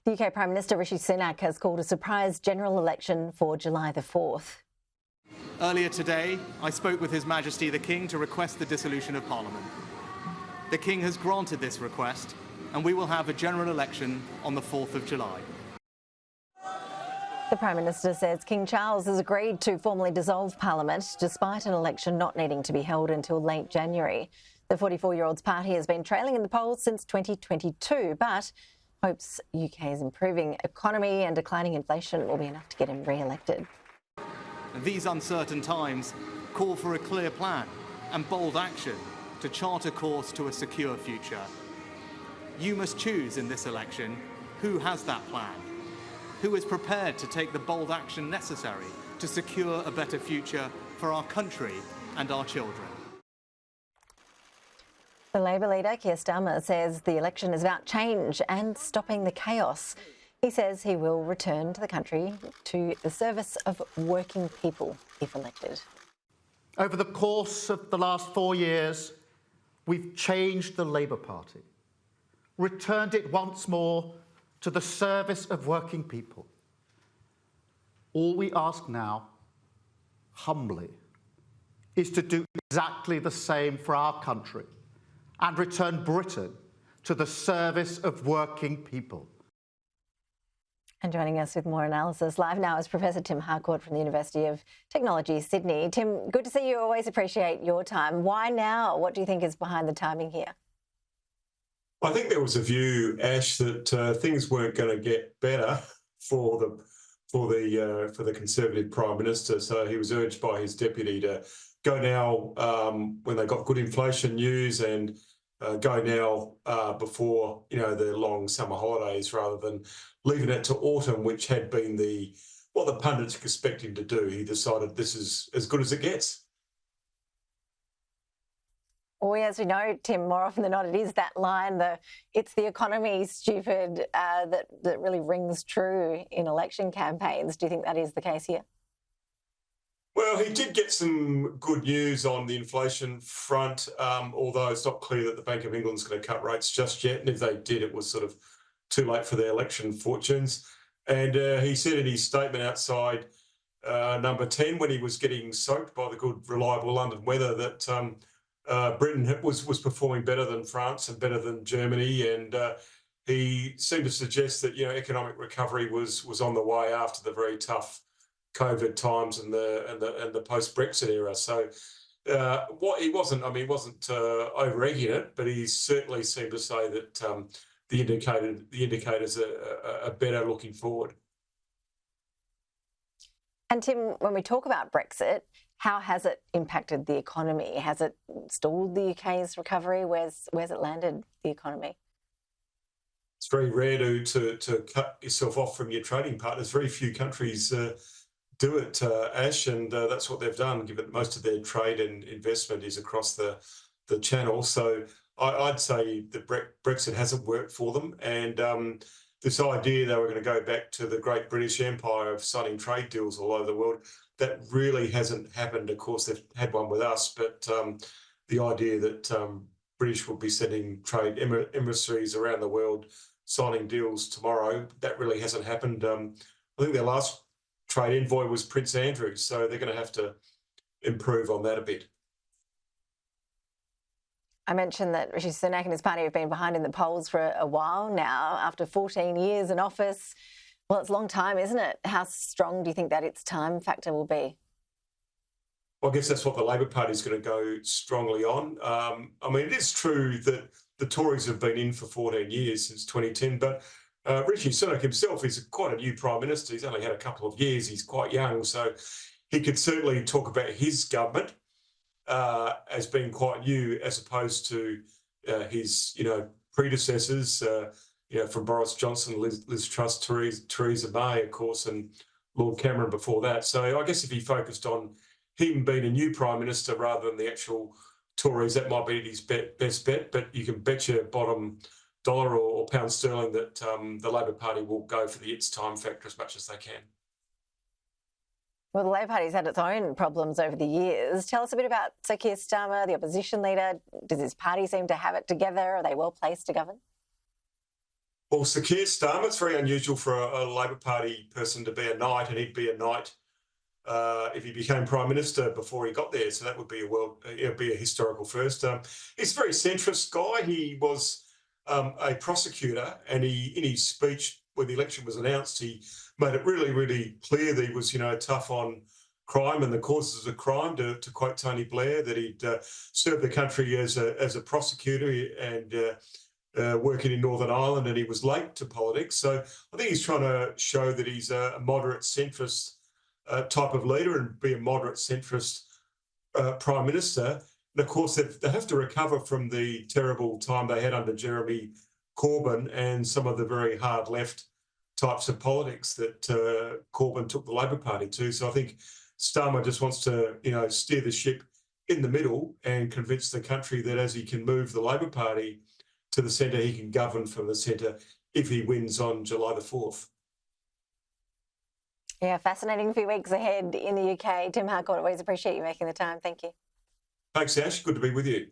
The UK Prime Minister Rishi Sunak has called a surprise general election for July the 4th. Earlier today, I spoke with His Majesty the King to request the dissolution of Parliament. The King has granted this request, and we will have a general election on the 4th of July. The Prime Minister says King Charles has agreed to formally dissolve Parliament despite an election not needing to be held until late January. The 44-year-old's party has been trailing in the polls since 2022, but hopes UK's improving economy and declining inflation will be enough to get him re-elected. These uncertain times call for a clear plan and bold action to chart a course to a secure future. You must choose in this election who has that plan, who is prepared to take the bold action necessary to secure a better future for our country and our children. The Labor leader, Keir Starmer, says the election is about change and stopping the chaos. He says he will return to the country to the service of working people if elected. Over the course of the last 4 years, we've changed the Labour Party, returned it once more to the service of working people. All we ask now, humbly, is to do exactly the same for our country and return Britain to the service of working people. And joining us with more analysis live now is Professor Tim Harcourt from the University of Technology, Sydney. Tim, good to see you. Always appreciate your time. Why now? What do you think is behind the timing here? I think there was a view, Ash, that things weren't going to get better for the Conservative Prime Minister. So he was urged by his deputy to go now when they got good inflation news and go now before the long summer holidays, rather than leaving it to autumn, which had been what the pundits expect him to do. He decided this is as good as it gets. Well, as we know, Tim, more often than not, it is that line, it's the economy, stupid, that really rings true in election campaigns. Do you think that is the case here? Well, he did get some good news on the inflation front, although it's not clear that the Bank of England's going to cut rates just yet. And if they did, it was sort of too late for their election fortunes. And he said in his statement outside number 10, when he was getting soaked by the good, reliable London weather, that Britain was performing better than France and better than Germany. And he seemed to suggest that, economic recovery was on the way after the very tough COVID times and the post-Brexit era. So he wasn't over-egging it, but he certainly seemed to say that the indicators are better looking forward. And Tim, when we talk about Brexit, how has it impacted the economy? Has it stalled the UK's recovery? Where's it landed the economy? It's very rare to cut yourself off from your trading partners. Very few countries do it, Ash, and that's what they've done, given that most of their trade and investment is across the channel. So I'd say that Brexit hasn't worked for them, and this idea they were going to go back to the great British Empire of signing trade deals all over the world, that really hasn't happened. Of course, they've had one with us, but the idea that British will be sending trade emissaries around the world signing deals tomorrow, that really hasn't happened. I think their last trade envoy was Prince Andrew, so they're going to have to improve on that a bit. I mentioned that Rishi Sunak and his party have been behind in the polls for a while now, after 14 years in office. Well, it's a long time, isn't it? How strong do you think that its time factor will be? Well, I guess that's what the Labor Party is going to go strongly on. It is true that the Tories have been in for 14 years, since 2010, but Rishi Sunak himself is quite a new Prime Minister. He's only had a couple of years. He's quite young, so he could certainly talk about his government as being quite new, as opposed to his predecessors, from Boris Johnson, Liz Truss, Theresa May, of course, and Lord Cameron before that. So I guess if he focused on him being a new Prime Minister rather than the actual Tories, that might be his best bet. But you can bet your bottom dollar or pound sterling that the Labor Party will go for the its time factor as much as they can. Well, the Labor Party's had its own problems over the years. Tell us a bit about Sir Keir Starmer, the opposition leader. Does his party seem to have it together? Are they well placed to govern? Well, Sir Keir Starmer, it's very unusual for a Labor Party person to be a knight, and he'd be a knight if he became Prime Minister before he got there. So that would be it'd be a historical first. He's a very centrist guy. He was a prosecutor, and in his speech when the election was announced, he made it really, really clear that he was, tough on crime and the causes of crime. To quote Tony Blair, that he'd served the country as a prosecutor and working in Northern Ireland, and he was late to politics. So I think he's trying to show that he's a moderate centrist type of leader and be a moderate centrist Prime Minister. And of course, they have to recover from the terrible time they had under Jeremy Corbyn and some of the very hard left types of politics that Corbyn took the Labor Party to. So I think Starmer just wants to, steer the ship in the middle and convince the country that as he can move the Labor Party to the centre, he can govern from the centre if he wins on July the 4th. Yeah, fascinating few weeks ahead in the UK. Tim Harcourt, always appreciate you making the time. Thank you. Thanks, Ash. Good to be with you.